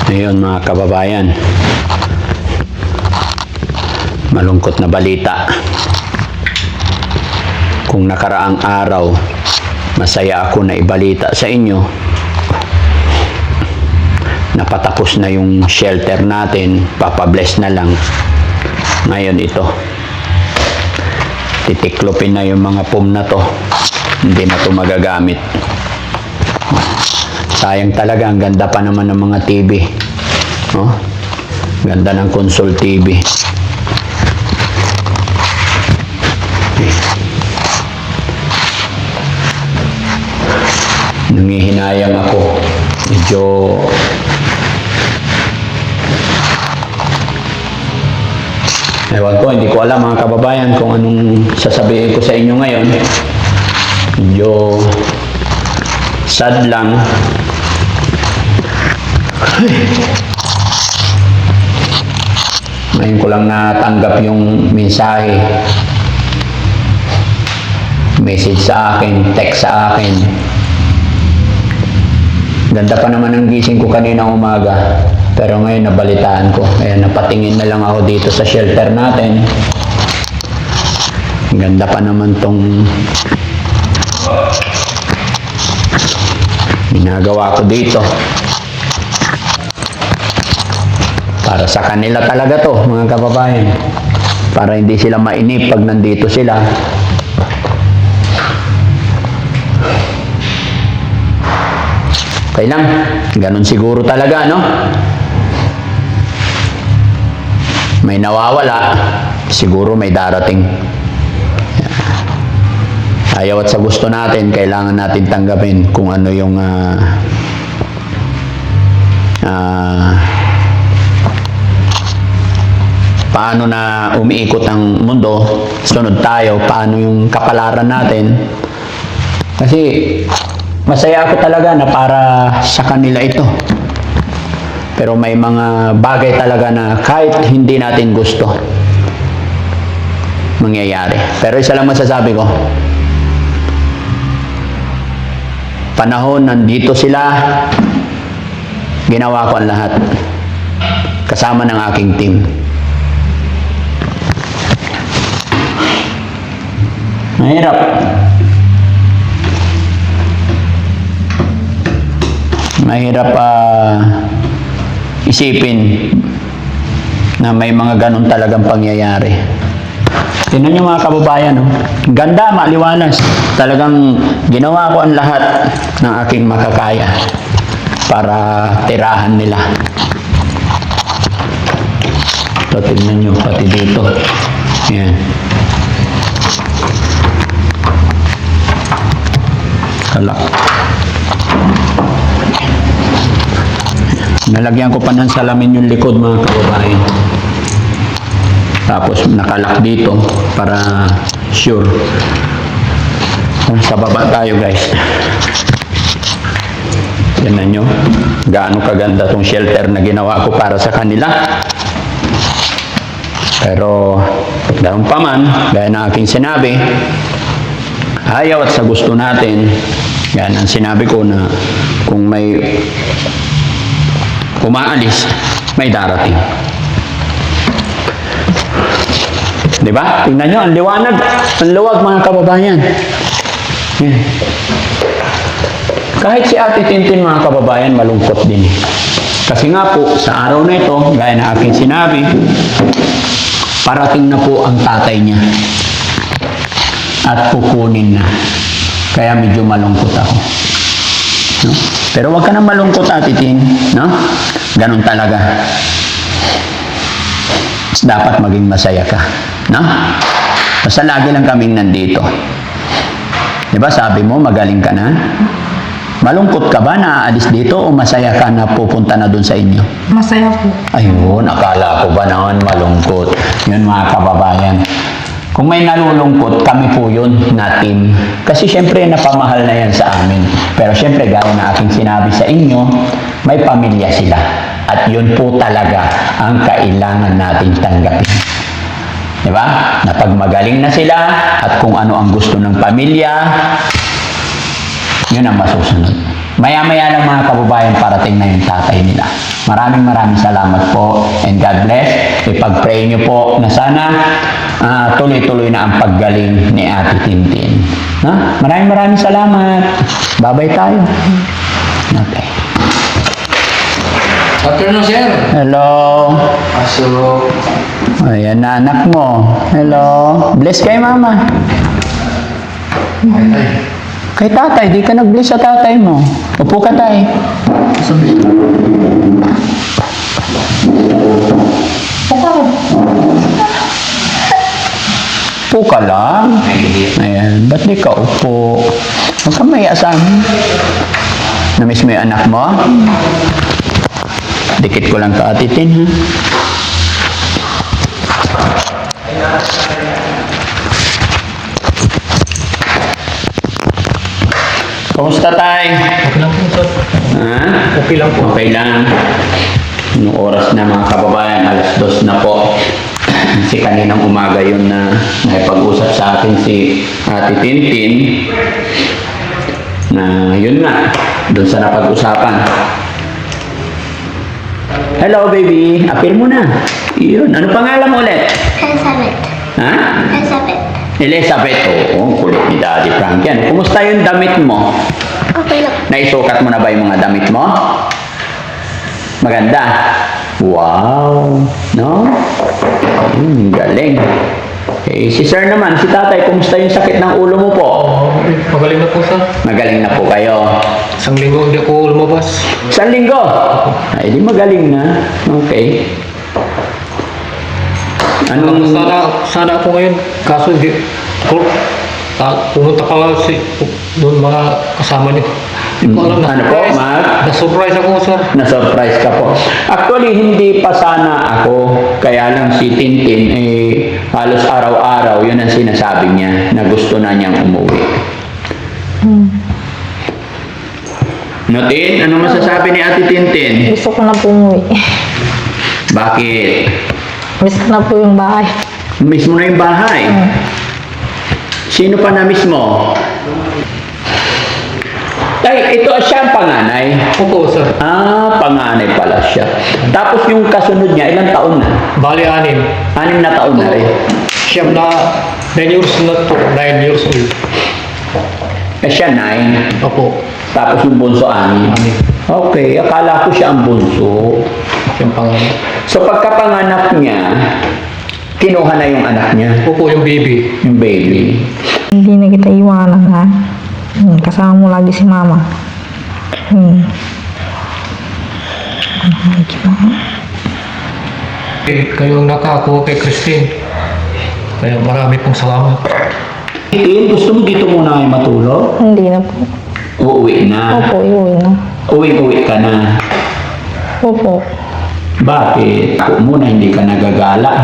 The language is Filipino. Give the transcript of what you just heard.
Ngayon mga kababayan, malungkot na balita. Kung nakaraang araw, masaya ako na ibalita sa inyo, napatapos na yung shelter natin, papabless na lang. Ngayon ito, titiklopin na yung mga foam na to, hindi na to magagamit. Sayang talaga, ang ganda pa naman ng mga TV. Oh, ganda ng console TV. Nangihinayang ako. Medyo ewan ko, hindi ko alam mga kababayan kung anong sasabihin ko sa inyo ngayon. Medyo sad lang. Ngayon ko lang natanggap yung mensahe, message sa akin, text sa akin. Ganda pa naman ang gising ko kanina umaga, pero ngayon nabalitaan ko. Ayan, napatingin na lang ako dito sa shelter natin. Ganda pa naman tong ginagawa ko dito. Para sa kanila talaga to, mga kababayan. Para hindi sila mainip pag nandito sila. Okay lang, ganun siguro talaga, no? May nawawala, siguro may darating. Ayaw at sa gusto natin, kailangan natin tanggapin kung ano yung paano na umiikot ang mundo, sunod tayo, paano yung kapalaran natin. Kasi masaya ako talaga na para sa kanila ito. Pero may mga bagay talaga na kahit hindi natin gusto, mangyayari. Pero isa lang masasabi ko, panahon nandito sila, ginawa ko ang lahat. Kasama ng aking team. Mahirap. Mahirap isipin na may mga ganun talagang pangyayari. Tingnan nyo mga kababayan, no? Ganda, maliwalas. Talagang ginawa ko ang lahat ng aking makakaya para tirahan nila. Ito, tingnan nyo, pati dito. Yan. Kalak. Nalagyan ko pa ng salamin yung likod mga kababayan. Tapos nakalak dito para sure. Sa baba tayo guys. Tignan nyo gaano kaganda tong shelter na ginawa ko para sa kanila. Pero ganoon pa man, gaya ng aking sinabi, ayaw at sa gusto natin, yan ang sinabi ko na kung may umaalis, may darating. Diba? Tingnan nyo, ang liwanag, ang luwag mga kababayan. Yan. Kahit si Ate Tintin mga kababayan, malungkot din. Kasi nga po, sa araw na ito, gaya na aking sinabi, parating na po ang tatay niya. At kukunin na. Kaya medyo malungkot ako. No? Pero wag ka nang malungkot, Ate Tin. No? Ganun talaga. Dapat maging masaya ka. No? Basta lagi lang kaming nandito. Diba sabi mo, magaling ka na? Malungkot ka ba na aalis dito o masaya ka na pupunta na dun sa inyo? Masaya po. Ayun, akala ko ba naman malungkot? Yun mga kababayan. Kung may nalulungkot, kami po yun na team. Kasi syempre napamahal na yan sa amin. Pero syempre gaya na aking sinabi sa inyo, may pamilya sila. At yun po talaga ang kailangan natin tanggapin. Diba? Na pag magaling na sila at kung ano ang gusto ng pamilya, yun ang masusunod. Maya-maya lang mga kababayan, parating na yung tatay nila. Maraming salamat po and God bless. Ipag-pray nyo po na sana tuloy-tuloy na ang paggaling ni Ate Tintin. Ha? Maraming salamat. Babay tayo. Okay. Afternoon, sir. Hello. Pasok. Ayan na anak mo. Hello. Bless kay mama. Ay, tay. Kay tatay, di ka nag-bless sa tatay mo. Upo ka tay. Sabi. Upo ka lang. Ayan. Ba't di ka upo? Huwag ka may asam. Namiss mo yung anak mo? Dikit ko lang ka atitin, ha? Kumusta tay? Okay lang po, sir. Ha? Okay lang po. Okay lang. Noong oras na mga kababayan, 2:00 na po. Kasi kaninang umaga yun na nakipag-usap sa akin si Ate Tintin na yun nga, doon sa napag-usapan. Hello baby, appear mo na. Yun, ano pangalan mo ulit? Elizabeth. Ha? Elizabeth. Elizabeth, oo, kulit ni Daddy Frank yan. Kumusta yung damit mo? Okay lang. Naisukat mo na ba yung mga damit mo? Maganda. Wow. No? Galing. Eh, si sir naman, si tatay, kumusta yung sakit ng ulo mo po? Magaling na po, sir. Magaling na po kayo. Isang linggo hindi ako lumabas. 1 linggo? Ay, di magaling na. Okay. Anong... Sana ako ngayon. Kaso hindi. Pumunta pala doon mga kasama niyo. Hindi ko alam na. Ano po, Mark? Na-surprise ako, sir. Na-surprise ka po. Actually, hindi pa sana ako. Kaya lang si Tintin, halos araw-araw, yun ang sinasabi niya, na gusto na niyang umuwi. Tin, ano masasabi ni Ate Tintin? Gusto ko na po umuwi. Bakit? Miss ko na po yung bahay. Miss mo na yung bahay? Sino pa na-miss mo? Tay, ito siya ang panganay. Opo, sir. Ah, panganay pala siya. Tapos yung kasunod niya, ilang taon na? Bali, 6. 6 na taon na rin. Siya na 9 years na to. 9 years old. Eh siya 9. Opo. Tapos yung bunso 6. 6. Okay, akala ko siya ang bunso. Yung pangalan. So pagkapanganak niya, kinuha na yung anak niya, Opo, yung baby. yung baby. Hindi na kita iwanan, ha? Kasama mo lagi si mama. Kayo ang nakakuha kay Christine. Kaya marami pong salamat. Tin, gusto mo dito muna kayo matulog? Hindi na po. Uuwi na. Opo, iuwi na. Uwi ka na. Opo. Bakit? Ako muna, hindi ka nagagala.